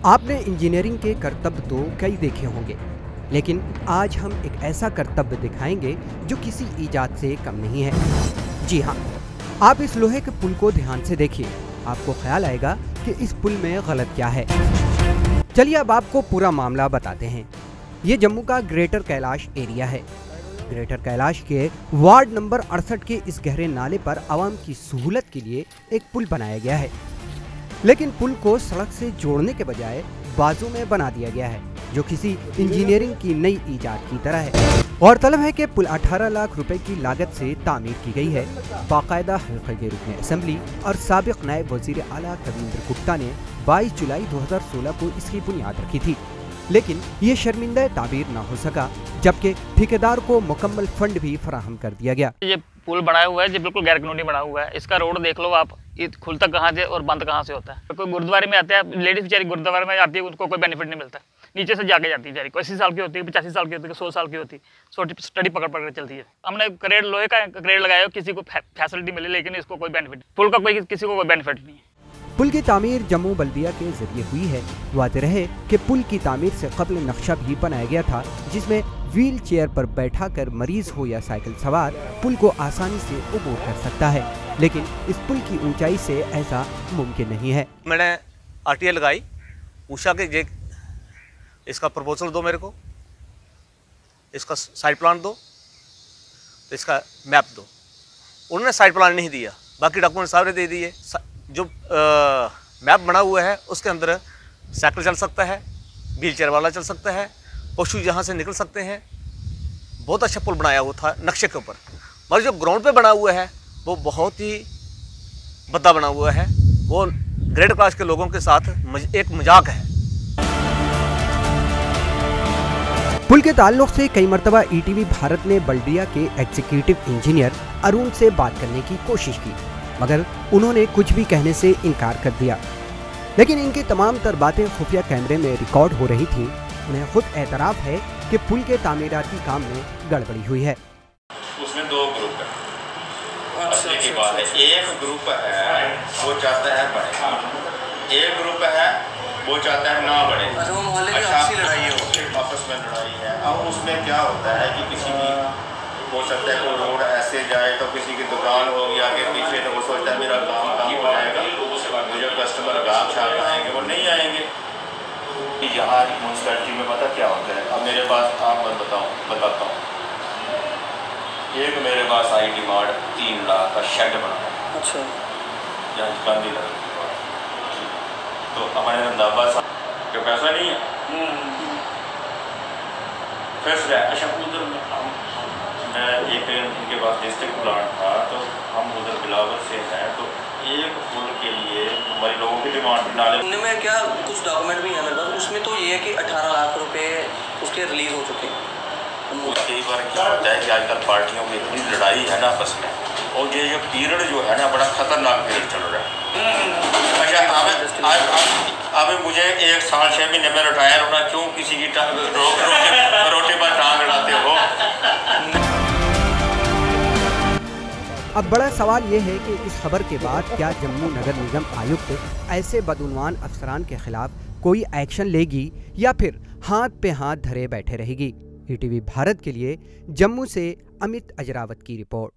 आपने इंजीनियरिंग के कर्तव्य तो कई देखे होंगे, लेकिन आज हम एक ऐसा कर्तव्य दिखाएंगे जो किसी इजाद से कम नहीं है। जी हाँ, आप इस लोहे के पुल को ध्यान से देखिए, आपको ख्याल आएगा कि इस पुल में गलत क्या है। चलिए अब आपको पूरा मामला बताते हैं। ये जम्मू का ग्रेटर कैलाश एरिया है। ग्रेटर कैलाश के वार्ड नंबर 68 के इस गहरे नाले पर आवाम की सहूलत के लिए एक पुल बनाया गया है, लेकिन पुल को सड़क से जोड़ने के बजाय बाजू में बना दिया गया है, जो किसी इंजीनियरिंग की नई इजाद की तरह है। गौरतलब है कि पुल 18 लाख रुपए की लागत से तामीर की गई है। बाकायदा हल्के रुकन असेंबली और साबिक नायब वजीर आला कविंद्र गुप्ता ने 22 जुलाई 2016 को इसकी बुनियाद रखी थी, लेकिन ये शर्मिंदा ताबीर न हो सका, जबकि ठेकेदार को मुकम्मल फंड भी फराहम कर दिया गया। ये पुल बनाया हुआ है, ये बिल्कुल गैर कानूनी बना हुआ है। इसका रोड देख लो आप, ये खुलता कहाँ से और बंद कहाँ से होता है। कोई गुरुद्वारे में आता है, लेडीज बेचारी गुरुद्वारे में आती है, उसको कोई बेनिफिट नहीं मिलता। नीचे से जाके जाती है बेचारी, कोई 80 साल की होती है, 85 साल की होती है, 100 साल की होती है, स्टडी पकड़ पकड़ चलती है। हमने करेड़ लोहे का करेड़ लगाया हो, किसी को फैसिलिटी मिले, लेकिन इसको कोई बेनिफिट, पुल का कोई किसी को कोई बेनिफिट नहीं है। पुल की तामीर जम्मू बल्दिया के जरिए हुई है। वाज़ेह रहे कि पुल की तामीर से कबल नक्शा भी बनाया गया था, जिसमें व्हील चेयर पर बैठाकर मरीज हो या साइकिल सवार पुल को आसानी से अबूर कर सकता है, लेकिन इस पुल की ऊंचाई से ऐसा मुमकिन नहीं है। मैंने आरटीआई लगाई, पूछा कि ये इसका प्रपोजल दो, मेरे को इसका साइड प्लान दो, तो इसका मैप दो। उन्होंने साइड प्लान नहीं दिया, बाकी डॉक्यूमेंट सारे दे दिए। जो मैप बना हुआ है उसके अंदर साइकिल चल सकता है, व्हील चेयर वाला चल सकता है, पशु यहाँ से निकल सकते हैं। बहुत अच्छा पुल बनाया हुआ था नक्शे के ऊपर, मगर जो ग्राउंड पे बना हुआ है वो बहुत ही भद्दा बना हुआ है। वो ग्रेड क्लास के लोगों के साथ एक मजाक है। पुल के ताल्लुक से कई मरतबा ईटीवी भारत ने बल्दिया के एग्जीक्यूटिव इंजीनियर अरुण से बात करने की कोशिश की, मगर उन्होंने कुछ भी कहने से इनकार कर दिया। लेकिन इनकी तमाम तर बातें खुफिया कैमरे में रिकॉर्ड हो रही थी। उन्हें खुद एतराफ़ है कि पुल के तामीराती काम में गड़बड़ी हुई है। उसमें दो ग्रुप है। की बात है, एक ग्रुप है वो चाहता है बढ़े, एक ग्रुप है वो चाहता है ना बढ़े। अच्छा, लड़ाई हो, आपस में लड़ाई है। अब उसमें क्या होता है कि किसी की हो सकता है कोई रोड ऐसे जाए तो किसी की दुकान होगी आगे पीछे, तो वो सोचता है मेरा काम हो जाएगा, मुझे कस्टमर गाहक शाहक आएंगे, वो नहीं आएंगे। यहाँ म्यूनसिपैलिटी में पता क्या होता है, अब मेरे पास आप बताता हूँ। एक मेरे पास आई डिमांड 3 लाख का शेड बना। अच्छा, यहाँ गांधी नगर, तो हमारे रंधावा साहब के पैसा नहीं है, फिर अच्छा उधर मैं एक इनके पास डिस्ट्रिक्ट प्लान था, तो हम उधर बिलावर से हैं, तो एक पुल के लिए हमारे लोगों की डिमांड नाले में क्या कुछ डॉक्यूमेंट भी है मेरे पास, उसमें तो ये है कि 18 लाख रुपए उसके रिलीज हो चुके हैं। कई बार क्या होता है कि आजकल पार्टियों की इतनी लड़ाई है ना आपस में, और ये जो पीरियड जो है ना बड़ा खतरनाक पीरियड चल रहा है। अच्छा, अब मुझे 1 साल 6 महीने में रिटायर होना, क्यों किसी की रोटी पर टांग अड़ाते हो। अब बड़ा सवाल ये है कि इस खबर के बाद क्या जम्मू नगर निगम आयुक्त ऐसे बदउनवान अफसरान के खिलाफ कोई एक्शन लेगी या फिर हाथ पे हाथ धरे बैठे रहेगी। ईटीवी भारत के लिए जम्मू से अमित अजरावत की रिपोर्ट।